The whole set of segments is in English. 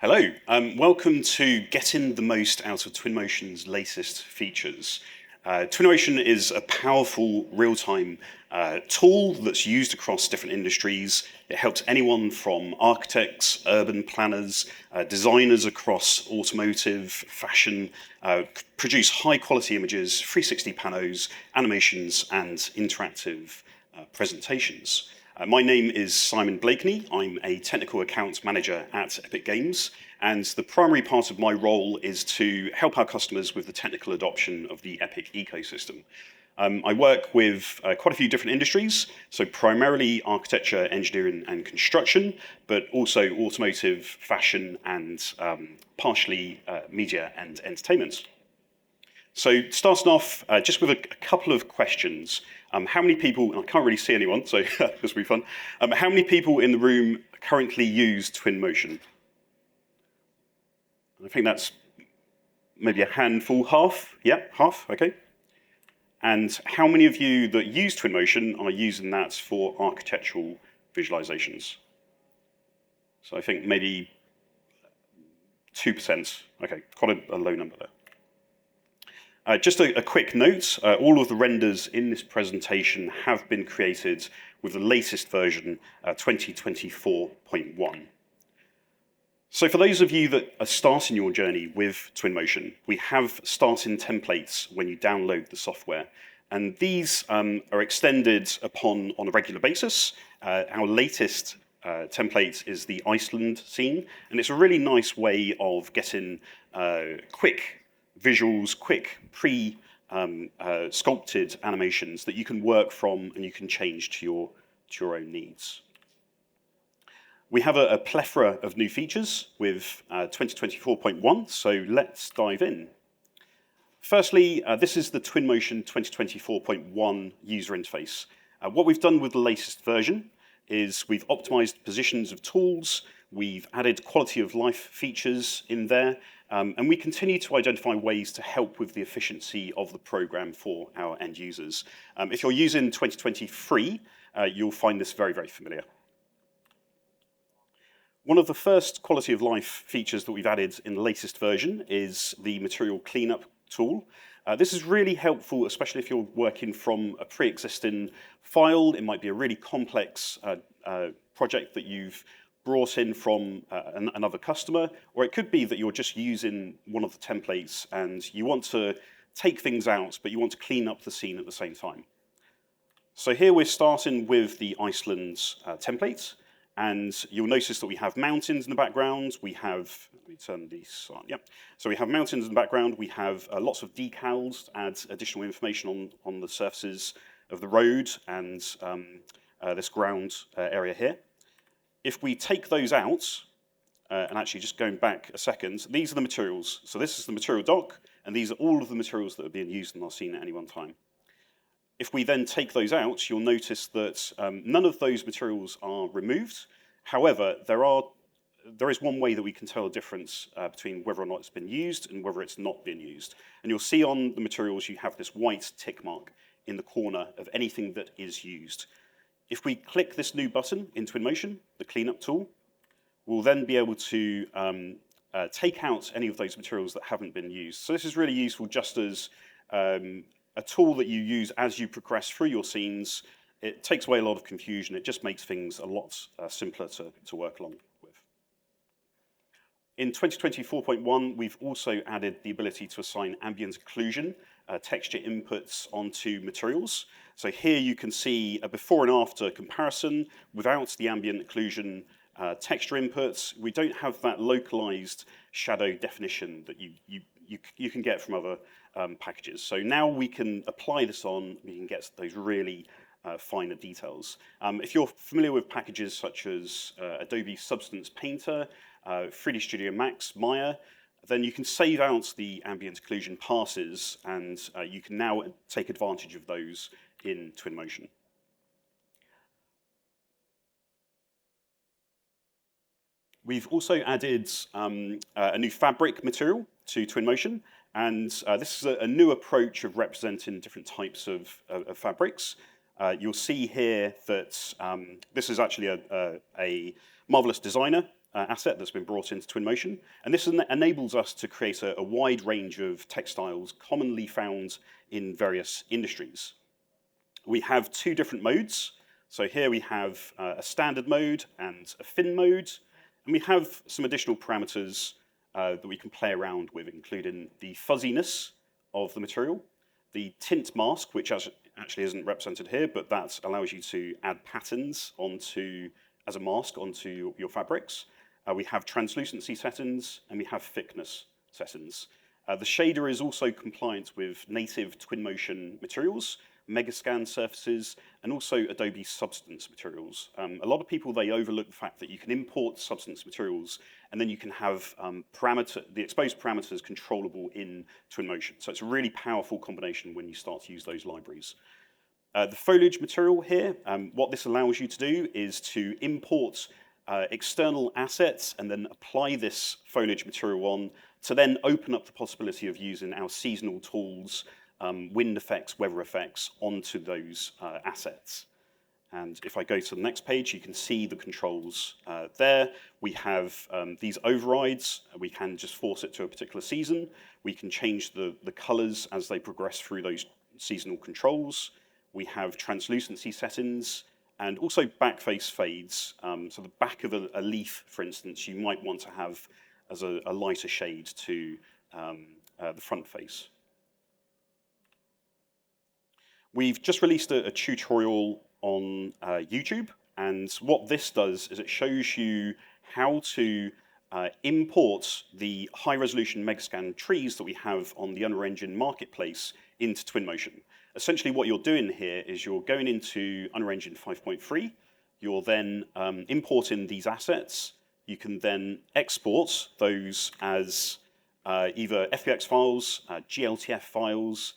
Hello, welcome to getting the most out of Twinmotion's latest features. Twinmotion is a powerful real-time tool that's used across different industries. It helps anyone from architects, urban planners, designers across automotive, fashion, produce high-quality images, 360 panos, animations, and interactive presentations. My name is Simon Blakeney. I'm a technical account manager at Epic Games, and the primary part of my role is to help our customers with the technical adoption of the Epic ecosystem. I work with quite a few different industries, so primarily architecture, engineering, and construction, but also automotive, fashion, and partially media and entertainment. So starting off just with a couple of questions. How many people, and I can't really see anyone, so this will be fun. How many people in the room currently use Twinmotion? I think that's maybe a handful, half? Yeah, half, okay. And how many of you that use Twinmotion are using that for architectural visualizations? So I think maybe 2%. Okay, quite a low number there. Just a quick note, all of the renders in this presentation have been created with the latest version, 2024.1. So for those of you that are starting your journey with Twinmotion, we have starting templates when you download the software. And these are extended on a regular basis. Our latest template is the Iceland scene, and it's a really nice way of getting quick visuals, quick pre-sculpted animations that you can work from and you can change to your own needs. We have a plethora of new features with 2024.1, so let's dive in. Firstly, this is the Twinmotion 2024.1 user interface. What we've done with the latest version is we've optimized positions of tools, we've added quality of life features in there, and we continue to identify ways to help with the efficiency of the program for our end users. If you're using 2023, you'll find this very, very familiar. One of the first quality of life features that we've added in the latest version is the material cleanup tool. This is really helpful, especially if you're working from a pre-existing file. It might be a really complex project that you've brought in from another customer, or it could be that you're just using one of the templates and you want to take things out, but you want to clean up the scene at the same time. So here we're starting with the Iceland template, and you'll notice that we have mountains in the background. We have, let me turn these on, yep. So we have mountains in the background. We have lots of decals to add additional information on the surfaces of the road and this ground area here. If we take those out, and actually just going back a second, these are the materials. So this is the material dock, and these are all of the materials that are being used in our scene at any one time. If we then take those out, you'll notice that none of those materials are removed. However, there is one way that we can tell a difference between whether or not it's been used and whether it's not been used. And you'll see on the materials you have this white tick mark in the corner of anything that is used. If we click this new button in Twinmotion, the cleanup tool, we'll then be able to take out any of those materials that haven't been used. So this is really useful just as a tool that you use as you progress through your scenes. It takes away a lot of confusion. It just makes things a lot simpler to work along with. In 2024.1, we've also added the ability to assign ambient occlusion, texture inputs onto materials. So here you can see a before and after comparison without the ambient occlusion texture inputs. We don't have that localized shadow definition that you can get from other packages. So now we can apply this on, we can get those really finer details. If you're familiar with packages such as Adobe Substance Painter, 3D Studio Max, Maya, then you can save out the ambient occlusion passes, and you can now take advantage of those in Twinmotion. We've also added a new fabric material to Twinmotion, and this is a new approach of representing different types of fabrics. You'll see here that this is actually a Marvelous Designer asset that's been brought into Twinmotion, and this enables us to create a wide range of textiles commonly found in various industries. We have two different modes. So here we have a standard mode and a thin mode, and we have some additional parameters that we can play around with, including the fuzziness of the material, the tint mask, which actually isn't represented here, but that allows you to add patterns as a mask onto your fabrics. We have translucency settings, and we have thickness settings. The shader is also compliant with native Twinmotion materials, Megascan surfaces, and also Adobe Substance materials. A lot of people, they overlook the fact that you can import Substance materials, and then you can have the exposed parameters controllable in Twinmotion. So it's a really powerful combination when you start to use those libraries. The foliage material here, what this allows you to do is to import external assets and then apply this foliage material on to then open up the possibility of using our seasonal tools, wind effects, weather effects onto those assets. And if I go to the next page, you can see the controls there. We have these overrides. We can just force it to a particular season. We can change the colors as they progress through those seasonal controls. We have translucency settings and also backface fades. So the back of a leaf, for instance, you might want to have as a lighter shade to the front face. We've just released a tutorial on YouTube, and what this does is it shows you how to import the high-resolution Megascan trees that we have on the Unreal Engine marketplace into Twinmotion. Essentially what you're doing here is you're going into Unreal Engine 5.3, you're then importing these assets, you can then export those as either FBX files, GLTF files,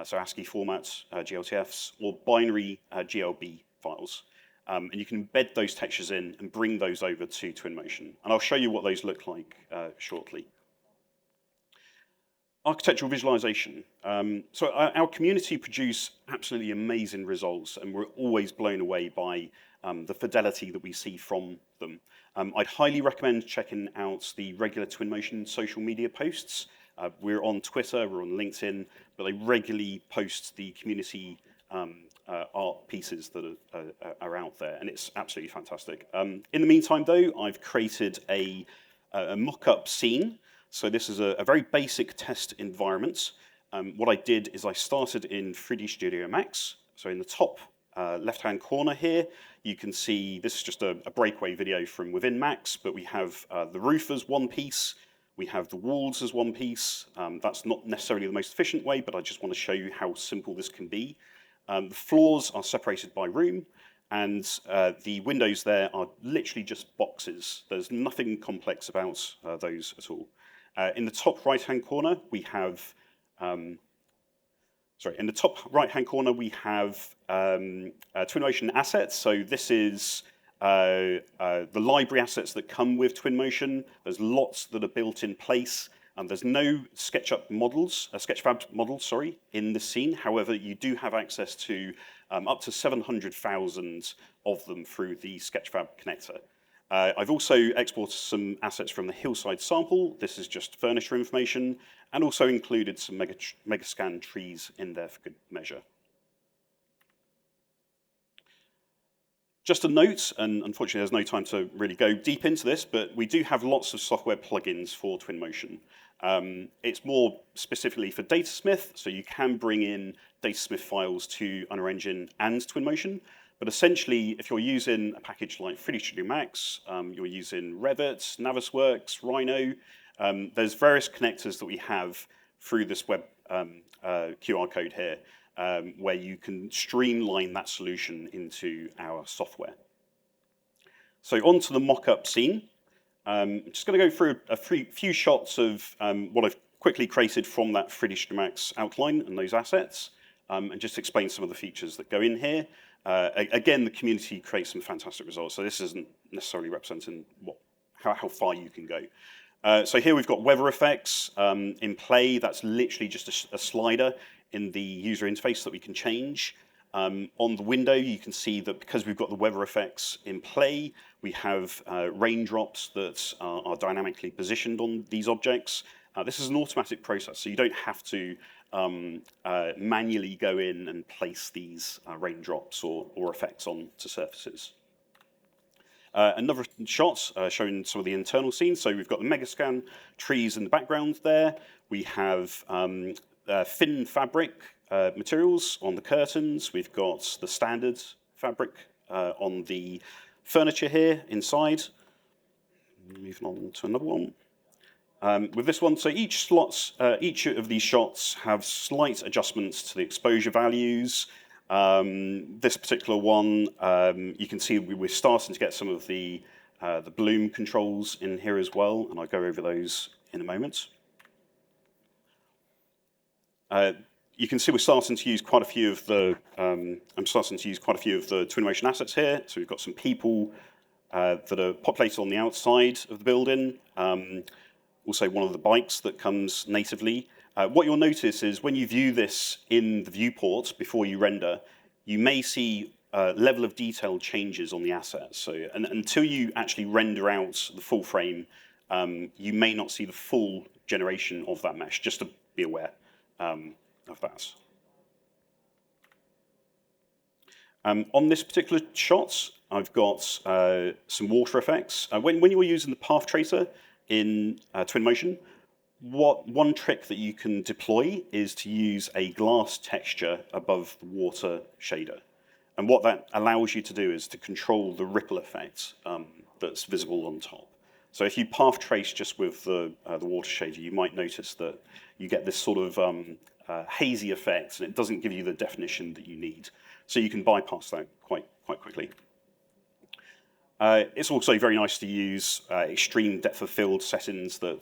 so ASCII format GLTFs, or binary GLB files. And you can embed those textures in and bring those over to Twinmotion. And I'll show you what those look like shortly. Architectural visualization. So our community produce absolutely amazing results, and we're always blown away by the fidelity that we see from them. I'd highly recommend checking out the regular Twinmotion social media posts. We're on Twitter, we're on LinkedIn, but they regularly post the community art pieces that are out there, and it's absolutely fantastic. In the meantime, though, I've created a mock-up scene. So this is a very basic test environment. What I did is I started in 3D Studio Max. So in the top left-hand corner here, you can see this is just a breakaway video from within Max, but we have the roof as one piece. We have the walls as one piece. That's not necessarily the most efficient way, but I just want to show you how simple this can be. The floors are separated by room, and the windows there are literally just boxes. There's nothing complex about those at all. In the top right-hand corner, we have Twinmotion assets. So this is the library assets that come with Twinmotion. There's lots that are built in place. There's no Sketchfab models, in this scene. However, you do have access to up to 700,000 of them through the Sketchfab connector. I've also exported some assets from the Hillside sample. This is just furniture information, and also included some Megascan trees in there for good measure. Just a note, and unfortunately there's no time to really go deep into this, but we do have lots of software plugins for Twinmotion. It's more specifically for Datasmith, so you can bring in Datasmith files to Unreal Engine and Twinmotion. But essentially, if you're using a package like 3D Studio Max, you're using Revit, Navisworks, Rhino, there's various connectors that we have through this web QR code here, where you can streamline that solution into our software. So onto the mock-up scene. I'm just going to go through a few shots of what I've quickly created from that 3D Studio Max outline and those assets, and just explain some of the features that go in here. Again, the community creates some fantastic results, so this isn't necessarily representing how far you can go. So here we've got weather effects in play. That's literally just a slider in the user interface that we can change. On the window, you can see that because we've got the weather effects in play, we have raindrops that are dynamically positioned on these objects. This is an automatic process, so you don't have to manually go in and place these raindrops or effects onto surfaces. Another shot showing some of the internal scenes. So we've got the Megascan trees in the background there. We have thin fabric materials on the curtains. We've got the standard fabric on the furniture here inside. Moving on to another one. With this one, so each of these shots have slight adjustments to the exposure values. This particular one, you can see we're starting to get some of the bloom controls in here as well, and I'll go over those in a moment. You can see we're starting to use quite a few of the. I'm starting to use quite a few of the Twinmotion assets here. So we've got some people that are populated on the outside of the building. Also, one of the bikes that comes natively. What you'll notice is when you view this in the viewport before you render, you may see level of detail changes on the assets. So, and until you actually render out the full frame, you may not see the full generation of that mesh. Just to be aware of that. On this particular shot, I've got some water effects. When you were using the path tracer in Twinmotion, one trick that you can deploy is to use a glass texture above the water shader. And what that allows you to do is to control the ripple effect that's visible on top. So if you path trace just with the water shader, you might notice that you get this sort of hazy effect, and it doesn't give you the definition that you need. So you can bypass that quite quickly. It's also very nice to use extreme depth of field settings that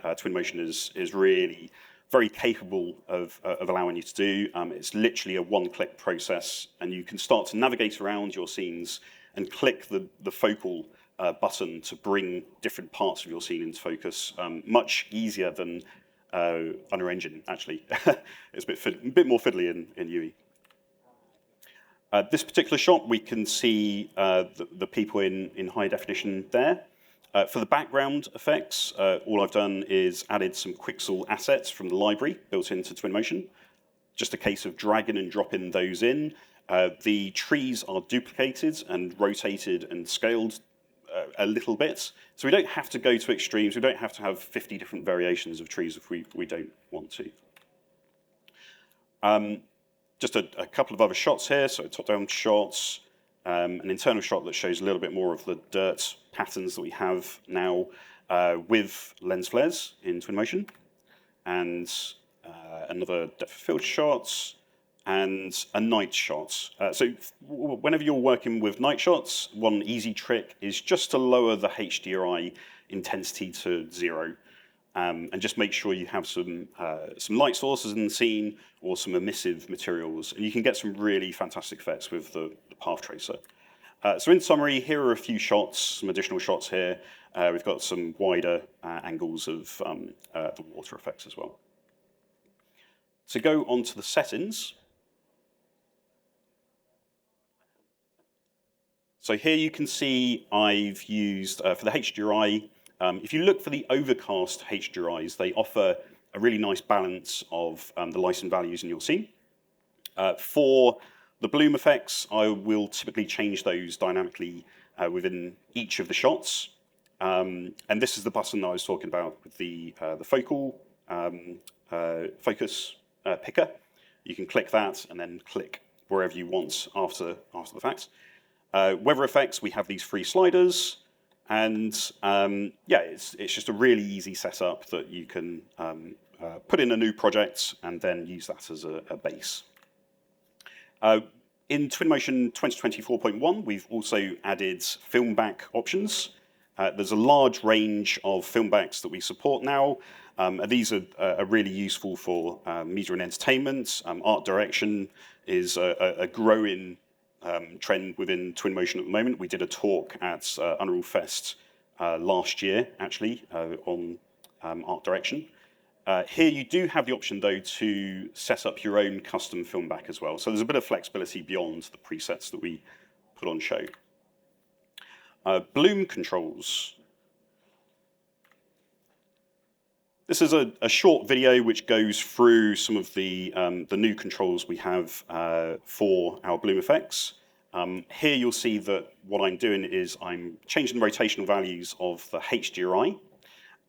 Twinmotion is really very capable of allowing you to do. It's literally a one-click process, and you can start to navigate around your scenes and click the focal button to bring different parts of your scene into focus much easier than Unreal Engine, actually. It's a bit more fiddly in UE. This particular shot, we can see the people in high definition there. For the background effects, all I've done is added some Quixel assets from the library built into Twinmotion. Just a case of dragging and dropping those in. The trees are duplicated and rotated and scaled a little bit. So we don't have to go to extremes. We don't have to have 50 different variations of trees if we don't want to. Just a couple of other shots here. So top-down shots, an internal shot that shows a little bit more of the dirt patterns that we have now with lens flares in Twinmotion, and another depth of field shot, and a night shot. So whenever you're working with night shots, one easy trick is just to lower the HDRI intensity to 0. And just make sure you have some light sources in the scene or some emissive materials, and you can get some really fantastic effects with the path tracer. So in summary, here are a few shots, some additional shots here. We've got some wider angles of the water effects as well. To go on to the settings. So here you can see I've used, for the HDRI, if you look for the overcast HDRIs, they offer a really nice balance of the light and values in your scene. For the bloom effects, I will typically change those dynamically within each of the shots. And this is the button that I was talking about with the focal focus picker. You can click that and then click wherever you want after the fact. Weather effects, we have these 3 sliders. And yeah, it's just a really easy setup that you can put in a new project and then use that as a base. In Twinmotion 2024.1, we've also added film back options. There's a large range of film backs that we support now. These are really useful for media and entertainment. Art direction is a growing trend within Twinmotion at the moment. We did a talk at Unreal Fest last year, actually, on art direction. Here you do have the option, though, to set up your own custom film back as well. So there's a bit of flexibility beyond the presets that we put on show. Bloom controls. This is a short video which goes through some of the new controls we have for our bloom effects. Here you'll see that what I'm doing is I'm changing the rotational values of the HDRI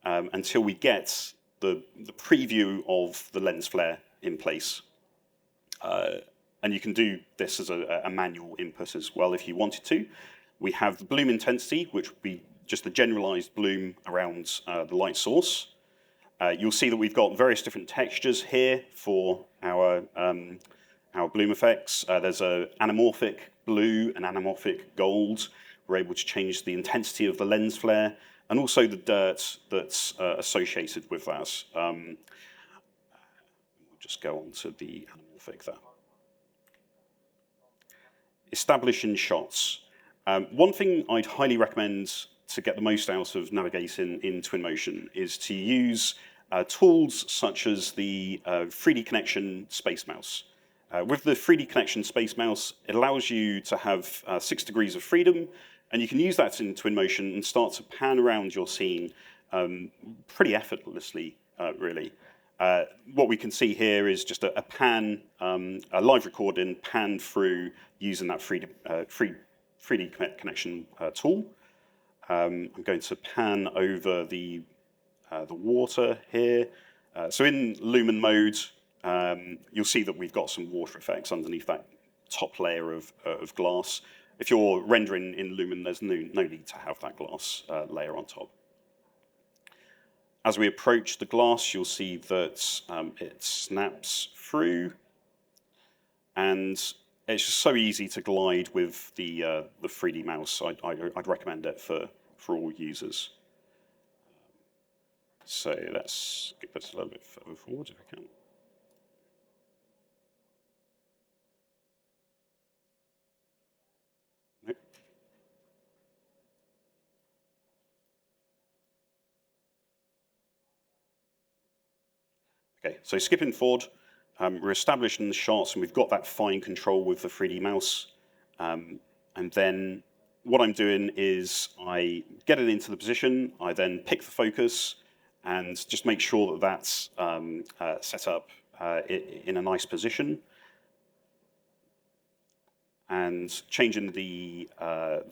until we get the preview of the lens flare in place. And you can do this as a manual input as well if you wanted to. We have the bloom intensity, which would be just the generalized bloom around the light source. You'll see that we've got various different textures here for our bloom effects. There's an anamorphic blue and anamorphic gold. We're able to change the intensity of the lens flare and also the dirt that's associated with that. We'll just go on to the anamorphic there. Establishing shots. One thing I'd highly recommend to get the most out of navigating in Twinmotion is to use tools such as the 3D Connection Space Mouse. With the 3D Connection Space Mouse, it allows you to have 6 degrees of freedom, and you can use that in Twinmotion and start to pan around your scene pretty effortlessly, really. What we can see here is just a pan, a live recording panned through using that 3D Connection tool. I'm going to pan over the water here. So in Lumen mode, you'll see that we've got some water effects underneath that top layer of glass. If you're rendering in Lumen, there's no need to have that glass layer on top. As we approach the glass, you'll see that it snaps through, and it's just so easy to glide with the 3D mouse. I'd recommend it for all users. So let's get this a little bit further forward if we can. Nope. Okay, so skipping forward, we're establishing the shots and we've got that fine control with the 3D mouse. And then what I'm doing is I get it into the position, I then pick the focus, and just make sure that that's set up in a nice position. And changing the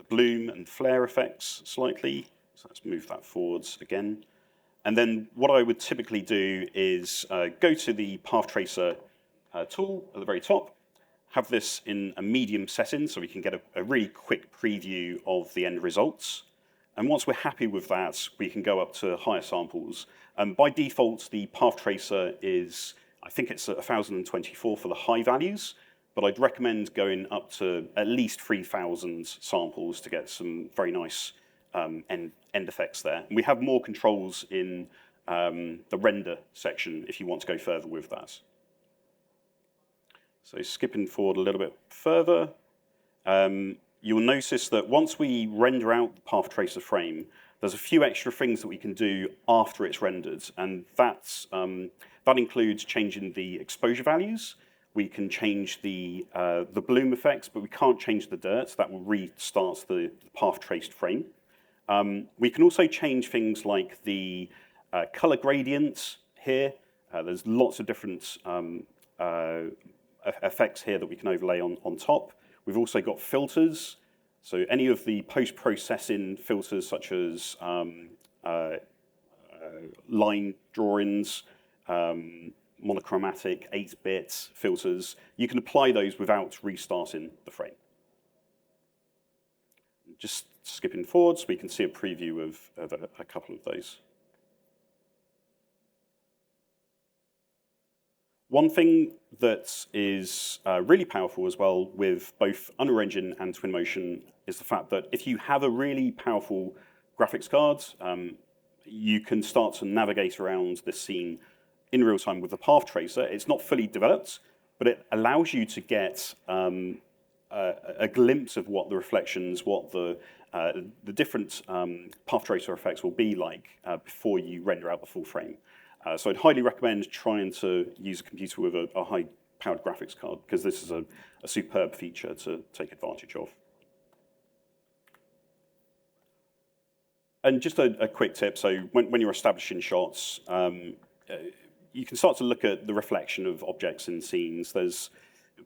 bloom and flare effects slightly. So let's move that forwards again. And then what I would typically do is go to the Path Tracer tool at the very top, have this in a medium setting so we can get a really quick preview of the end results. And once we're happy with that, we can go up to higher samples. By default, the Path Tracer is, I think it's 1024 for the high values, but I'd recommend going up to at least 3000 samples to get some very nice end effects there. And we have more controls in the render section if you want to go further with that. So skipping forward a little bit further, you'll notice that once we render out the Path Tracer frame, there's a few extra things that we can do after it's rendered, and that includes changing the exposure values. We can change the bloom effects, but we can't change the dirt. That will restart the path traced frame. We can also change things like the color gradients here. There's lots of different effects here that we can overlay on top. We've also got filters. So any of the post-processing filters such as line drawings, monochromatic, 8-bit filters, you can apply those without restarting the frame. Just skipping forwards, we can see a preview of a couple of those. One thing that is really powerful as well with both Unreal Engine and Twinmotion is the fact that if you have a really powerful graphics card, you can start to navigate around this scene in real time with the Path Tracer. It's not fully developed, but it allows you to get a glimpse of what the reflections, what the different Path Tracer effects will be like before you render out the full frame. So I'd highly recommend trying to use a computer with a high-powered graphics card, because this is a superb feature to take advantage of. And just a quick tip, so when you're establishing shots, you can start to look at the reflection of objects in scenes.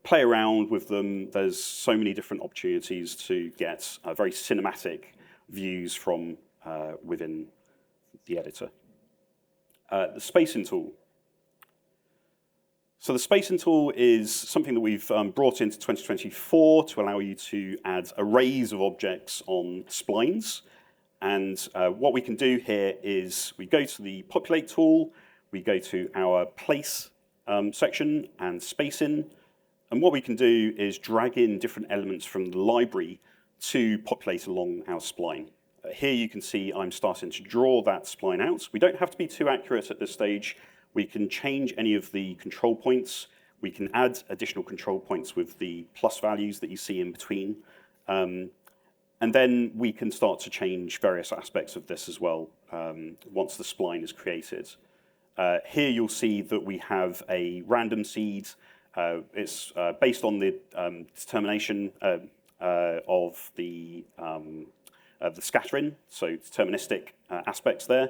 Play around with them. There's so many different opportunities to get very cinematic views from within the editor. The spacing tool. So the spacing tool is something that we've brought into 2024 to allow you to add arrays of objects on splines. And what we can do here is we go to the populate tool, we go to our place section and spacing, and what we can do is drag in different elements from the library to populate along our spline. Here you can see I'm starting to draw that spline out. We don't have to be too accurate at this stage. We can change any of the control points. We can add additional control points with the plus values that you see in between. And then we can start to change various aspects of this as well once the spline is created. Here you'll see that we have a random seed. It's based on the determination of the scattering, so deterministic aspects there.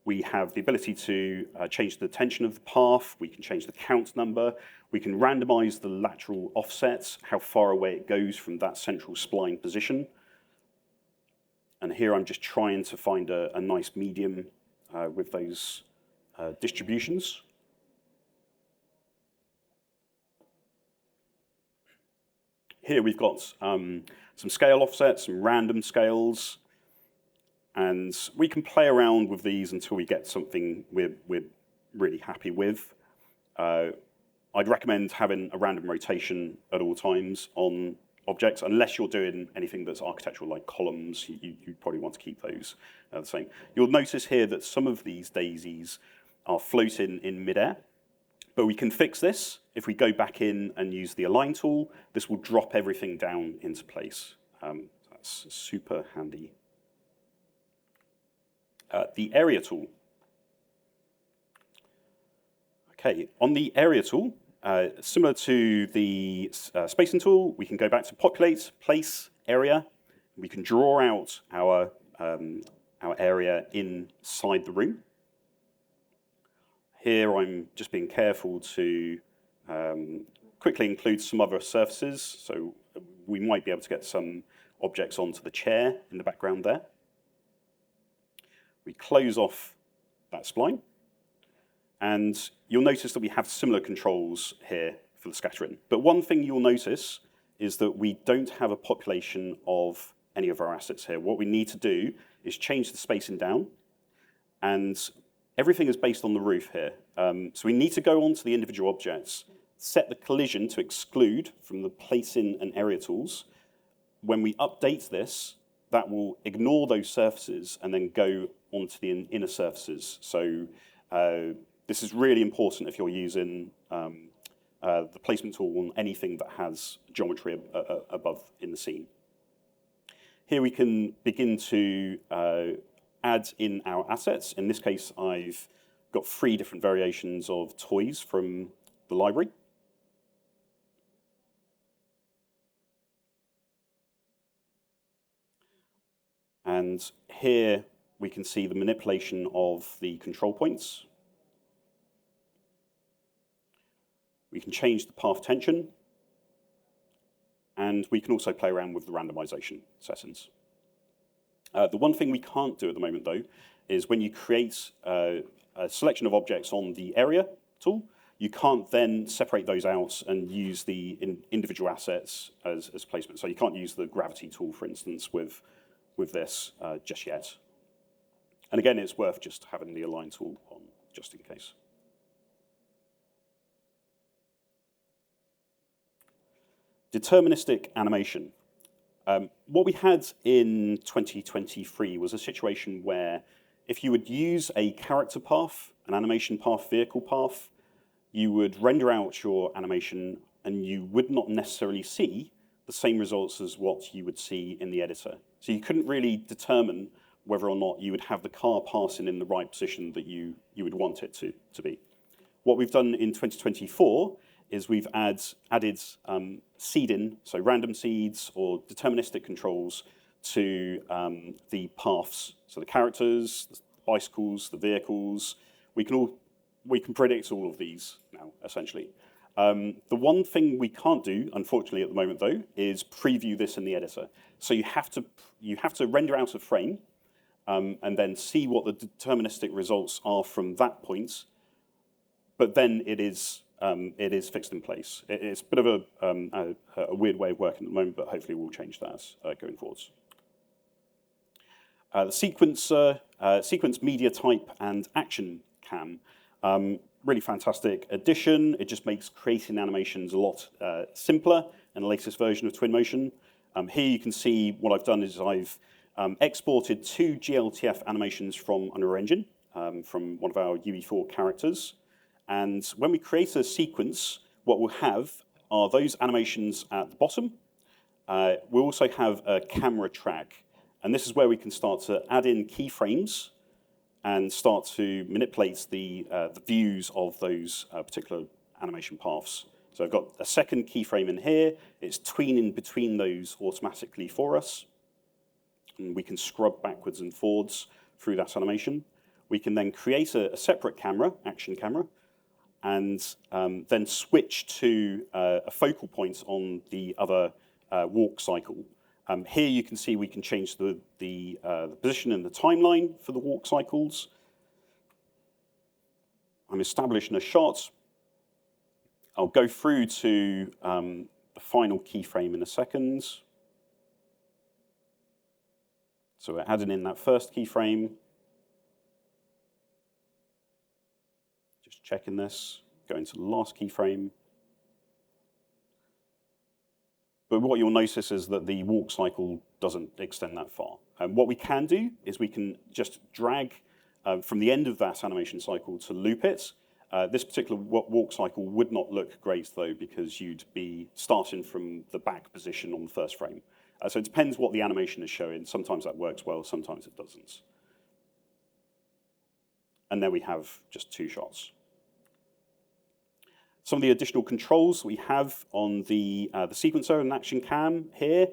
We have the ability to change the tension of the path. We can change the count number. We can randomize the lateral offsets, how far away it goes from that central spline position. And here I'm just trying to find a nice medium with those distributions. Here we've got some scale offsets, some random scales, and we can play around with these until we get something we're really happy with. I'd recommend having a random rotation at all times on objects, unless you're doing anything that's architectural like columns. You probably want to keep those the same. You'll notice here that some of these daisies are floating in midair, but we can fix this. If we go back in and use the align tool, this will drop everything down into place. That's super handy. The area tool. Okay, on the area tool, similar to the spacing tool, we can go back to populate, place, area. We can draw out our area inside the room. Here I'm just being careful to quickly include some other surfaces, so we might be able to get some objects onto the chair in the background there. We close off that spline, and you'll notice that we have similar controls here for the scattering. But one thing you'll notice is that we don't have a population of any of our assets here. What we need to do is change the spacing down, and everything is based on the roof here. So we need to go onto the individual objects, set the collision to exclude from the placing and area tools. When we update this, that will ignore those surfaces and then go onto the inner surfaces. So this is really important if you're using the placement tool on anything that has geometry above in the scene. Here we can begin to add in our assets. In this case, I've got 3 different variations of toys from the library. And here we can see the manipulation of the control points. We can change the path tension, and we can also play around with the randomization settings. The one thing we can't do at the moment, though, is when you create a selection of objects on the area tool, you can't then separate those out and use the individual assets as placement. So you can't use the gravity tool, for instance, with this just yet. And again, it's worth just having the align tool on, just in case. Deterministic animation. What we had in 2023 was a situation where if you would use a character path, an animation path, vehicle path, you would render out your animation and you would not necessarily see the same results as what you would see in the editor. So you couldn't really determine whether or not you would have the car passing in the right position that you would want it to be. What we've done in 2024 is we've added seeding, so random seeds or deterministic controls to the paths. So the characters, the bicycles, the vehicles, we can predict all of these now, essentially. The one thing we can't do, unfortunately, at the moment, though, is preview this in the editor. So you have to render out a frame and then see what the deterministic results are from that point. But then it is fixed in place. It's a bit of a weird way of working at the moment, but hopefully we'll change that going forwards. The sequence media type and action cam. Really fantastic addition. It just makes creating animations a lot simpler in the latest version of Twinmotion. Here you can see what I've done is I've exported 2 GLTF animations from Unreal Engine, from one of our UE4 characters. And when we create a sequence, what we'll have are those animations at the bottom. We'll also have a camera track. And this is where we can start to add in keyframes and start to manipulate the views of those particular animation paths. So I've got a second keyframe in here. It's tweening between those automatically for us. And we can scrub backwards and forwards through that animation. We can then create a separate camera, action camera, and then switch to a focal point on the other walk cycle. Here you can see we can change the position and the timeline for the walk cycles. I'm establishing a shot. I'll go through to the final keyframe in a second. So we're adding in that first keyframe. Just checking this, going to the last keyframe. But what you'll notice is that the walk cycle doesn't extend that far. What we can do is we can just drag from the end of that animation cycle to loop it. This particular walk cycle would not look great, though, because you'd be starting from the back position on the first frame. So it depends what the animation is showing. Sometimes that works well, sometimes it doesn't. And then we have just 2 shots. Some of the additional controls we have on the sequencer and action cam here,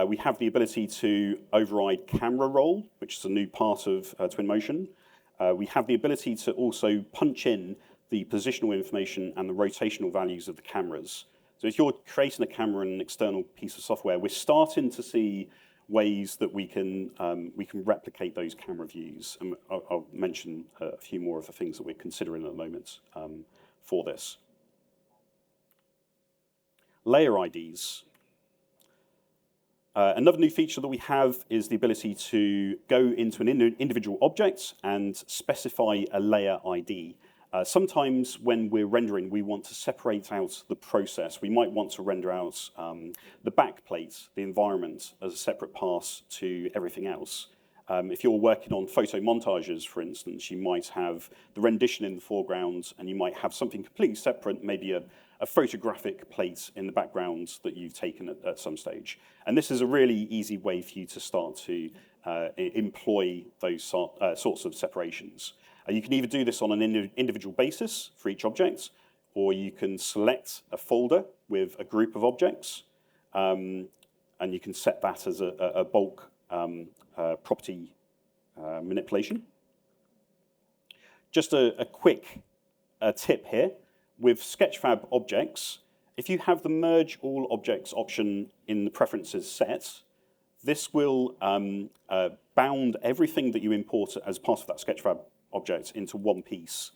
we have the ability to override camera roll, which is a new part of Twinmotion. We have the ability to also punch in the positional information and the rotational values of the cameras. So if you're creating a camera in an external piece of software, we're starting to see ways that we can replicate those camera views. And I'll mention a few more of the things that we're considering at the moment for this. Layer IDs. Another new feature that we have is the ability to go into an individual object and specify a layer ID. Sometimes when we're rendering, we want to separate out the process. We might want to render out the backplate, the environment, as a separate pass to everything else. If you're working on photo montages, for instance, you might have the rendition in the foreground, and you might have something completely separate, maybe a photographic plate in the background that you've taken at some stage. And this is a really easy way for you to start to employ those sorts of separations. You can either do this on an individual basis for each object, or you can select a folder with a group of objects, and you can set that as a bulk property manipulation. Just a quick tip here. With Sketchfab objects, if you have the Merge All Objects option in the preferences set, this will bound everything that you import as part of that Sketchfab object into one piece.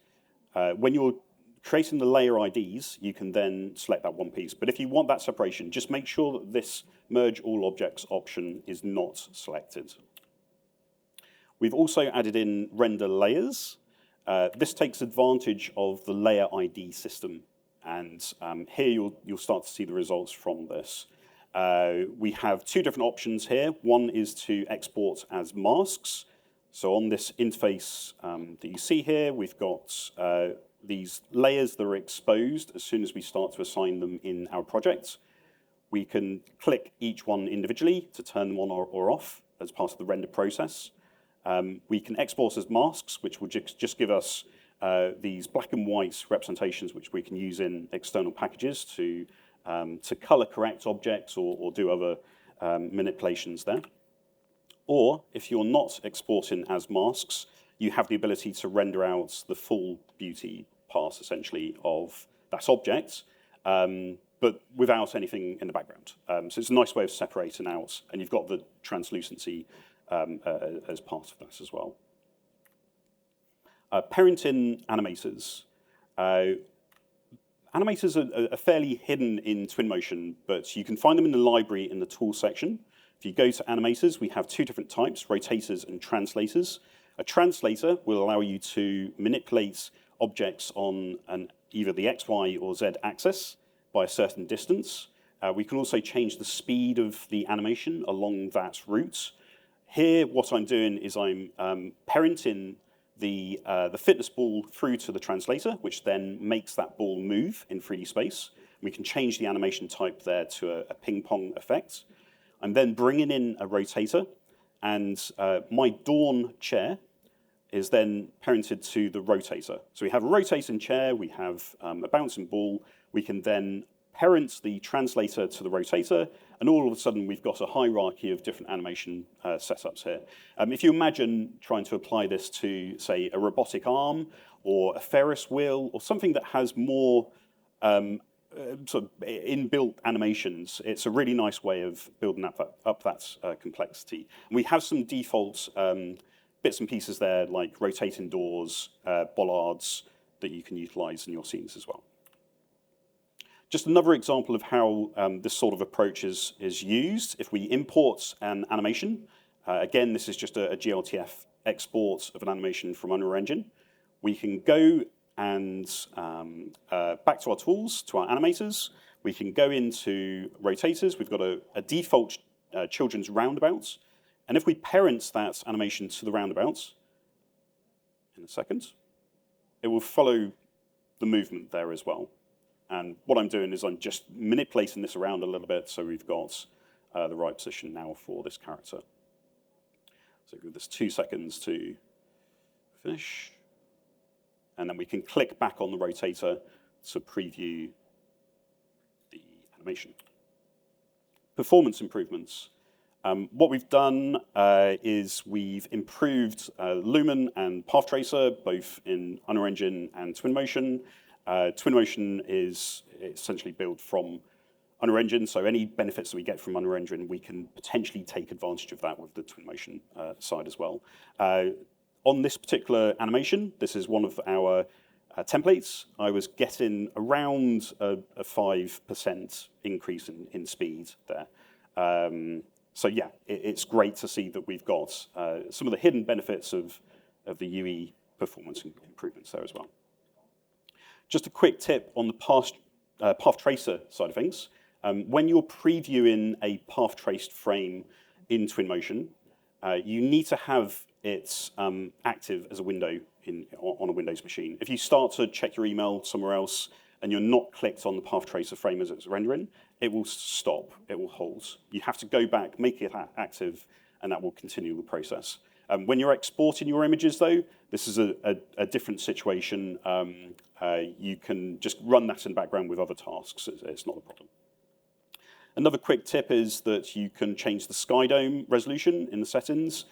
When you're creating the layer IDs, you can then select that one piece. But if you want that separation, just make sure that this Merge All Objects option is not selected. We've also added in render layers. This takes advantage of the layer ID system, and here you'll start to see the results from this. We have 2 different options here. One is to export as masks. So on this interface that you see here, we've got these layers that are exposed as soon as we start to assign them in our project. We can click each one individually to turn them on or off as part of the render process. We can export as masks, which will just give us these black and white representations, which we can use in external packages to color correct objects or do other manipulations there. Or if you're not exporting as masks, you have the ability to render out the full beauty part, essentially, of that object, but without anything in the background. So it's a nice way of separating out, and you've got the translucency as part of that as well. Parenting animators. Animators are fairly hidden in Twinmotion, but you can find them in the library in the tools section. If you go to animators, we have two different types, rotators and translators. A translator will allow you to manipulate objects on either the X, Y, or Z axis by a certain distance. We can also change the speed of the animation along that route. Here, what I'm doing is I'm parenting the fitness ball through to the translator, which then makes that ball move in 3D space. We can change the animation type there to a ping-pong effect. I'm then bringing in a rotator, and my Dawn chair is then parented to the rotator. So we have a rotating chair, we have a bouncing ball, we can then parent the translator to the rotator, and all of a sudden we've got a hierarchy of different animation setups here. If you imagine trying to apply this to, say, a robotic arm or a Ferris wheel or something that has more sort of inbuilt animations, it's a really nice way of building up that complexity. And we have some default bits and pieces there, like rotating doors, bollards, that you can utilize in your scenes as well. Just another example of how this sort of approach is used. If we import an animation, again, this is just a GLTF export of an animation from Unreal Engine. We can go and back to our tools, to our animators. We can go into rotators. We've got a default children's roundabout. And if we parent that animation to the roundabout, in a second, it will follow the movement there as well. And what I'm doing is I'm just manipulating this around a little bit so we've got the right position now for this character. So give this 2 seconds to finish. And then we can click back on the rotator to preview the animation. Performance improvements. What we've done is we've improved Lumen and Path Tracer, both in Unreal Engine and Twinmotion. Twinmotion is essentially built from Unreal Engine, so any benefits that we get from Unreal Engine, we can potentially take advantage of that with the Twinmotion side as well. On this particular animation, this is one of our templates. I was getting around a 5% increase in speed there. So yeah, it's great to see that we've got some of the hidden benefits of the UE performance improvements there as well. Just a quick tip on the path tracer side of things. When you're previewing a path traced frame in Twinmotion, you need to have it active as a window on a Windows machine. If you start to check your email somewhere else and you're not clicked on the path tracer frame as it's rendering, it will stop, it will halt. You have to go back, make it active, and that will continue the process. When you're exporting your images, though, this is a different situation. You can just run that in the background with other tasks. It's not a problem. Another quick tip is that you can change the sky dome resolution in the settings.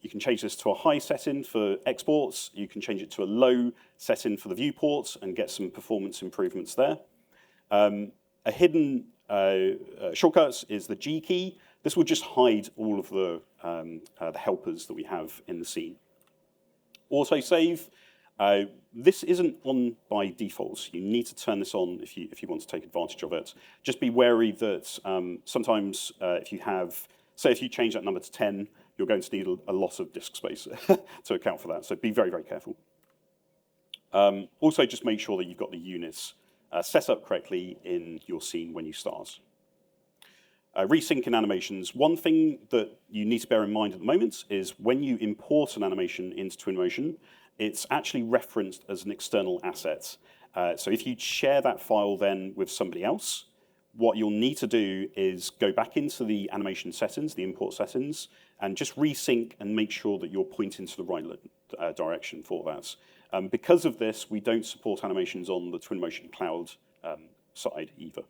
You can change this to a high setting for exports. You can change it to a low setting for the viewports and get some performance improvements there. A hidden shortcut is the G key. This will just hide all of the helpers that we have in the scene. Autosave. This isn't on by default. You need to turn this on if you want to take advantage of it. Just be wary that sometimes if you change that number to 10, you're going to need a lot of disk space to account for that. So be very, very careful. Also, just make sure that you've got the units set up correctly in your scene when you start. Resyncing animations. One thing that you need to bear in mind at the moment is when you import an animation into Twinmotion, it's actually referenced as an external asset. So if you share that file then with somebody else, what you'll need to do is go back into the animation settings, the import settings, and just resync and make sure that you're pointing to the right direction for that. Because of this, we don't support animations on the Twinmotion cloud side either.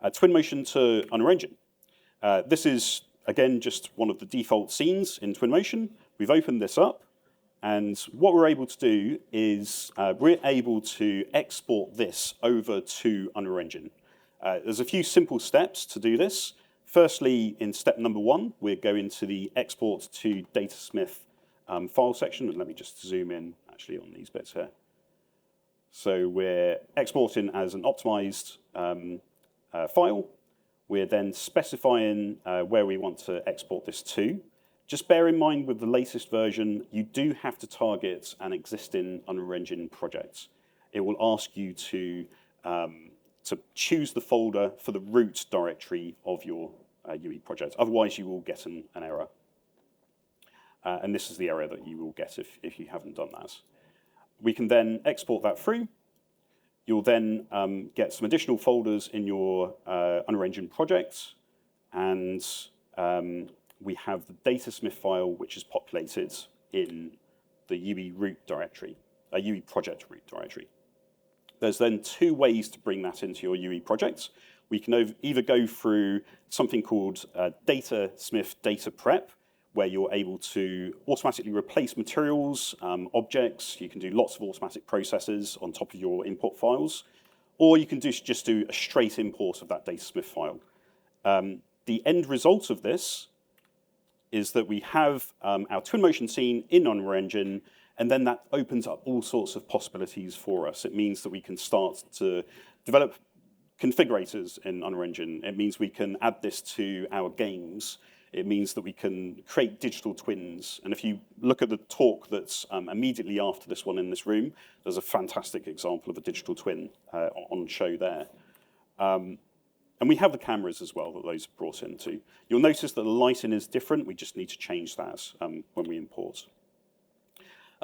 Twinmotion to Unreal Engine. This is, again, just one of the default scenes in Twinmotion. We've opened this up, and what we're able to do is we're able to export this over to Unreal Engine. There's a few simple steps to do this. Firstly, in step number 1, we're going to the Export to Datasmith file section. And let me just zoom in, actually, on these bits here. So we're exporting as an optimized file. We're then specifying where we want to export this to. Just bear in mind with the latest version, you do have to target an existing Unreal Engine project. It will ask you to choose the folder for the root directory of your UE project. Otherwise, you will get an error. And this is the error that you will get if you haven't done that. We can then export that through. You'll then get some additional folders in your Unreal Engine project, and we have the Datasmith file, which is populated in the UE root directory, UE project root directory. There's then 2 ways to bring that into your UE project. We can either go through something called Datasmith Data Prep, where you're able to automatically replace materials, objects. You can do lots of automatic processes on top of your import files. Or you can just do a straight import of that Datasmith file. The end result of this is that we have our Twinmotion scene in Unreal Engine, and then that opens up all sorts of possibilities for us. It means that we can start to develop configurators in Unreal Engine. It means we can add this to our games. It means that we can create digital twins. And if you look at the talk that's immediately after this one in this room, there's a fantastic example of a digital twin on show there. And we have the cameras as well that those are brought into. You'll notice that the lighting is different. We just need to change that when we import.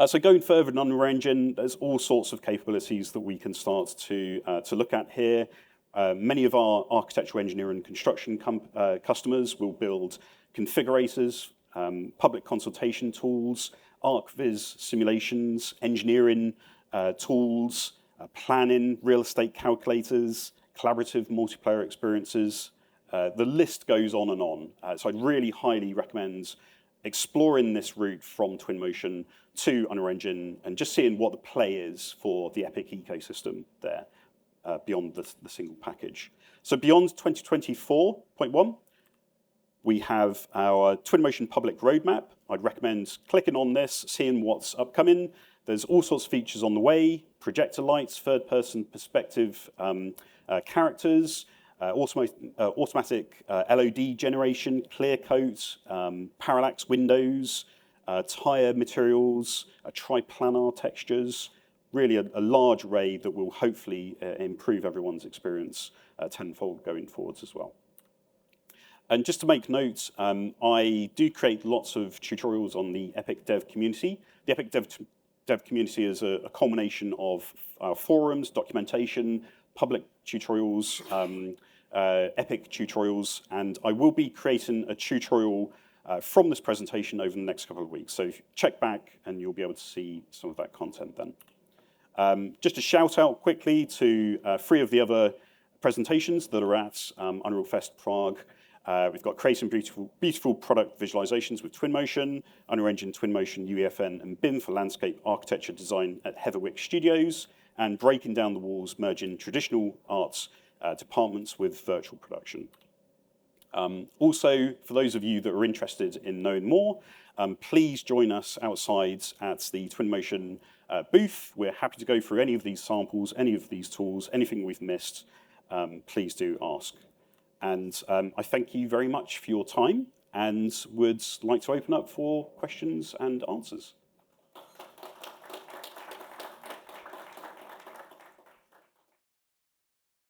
So going further in Unreal Engine, there's all sorts of capabilities that we can start to look at here. Many of our architectural engineering and construction customers will build configurators, public consultation tools, ArcViz simulations, engineering tools, planning, real estate calculators, collaborative multiplayer experiences. The list goes on and on. So I'd really highly recommend exploring this route from Twinmotion to Unreal Engine and just seeing what the play is for the Epic ecosystem there. Beyond the single package. So beyond 2024.1, we have our Twinmotion public roadmap. I'd recommend clicking on this, seeing what's upcoming. There's all sorts of features on the way, projector lights, third-person perspective characters, automatic LOD generation, clear coat, parallax windows, tire materials, triplanar textures, really a large array that will hopefully improve everyone's experience tenfold going forwards as well. And just to make note, I do create lots of tutorials on the Epic Dev community. The Epic Dev community is a culmination of forums, documentation, public tutorials, Epic tutorials, and I will be creating a tutorial from this presentation over the next couple of weeks. So check back and you'll be able to see some of that content then. Just a shout out quickly to 3 of the other presentations that are at Unreal Fest Prague. We've got Creating Beautiful Product Visualizations with Twinmotion, Unreal Engine, Twinmotion, UEFN, and BIM for Landscape Architecture Design at Heatherwick Studios, and Breaking Down the Walls, merging traditional arts departments with virtual production. Also, for those of you that are interested in knowing more, please join us outside at the Twinmotion booth. We're happy to go through any of these samples, any of these tools, anything we've missed, please do ask. And I thank you very much for your time and would like to open up for questions and answers.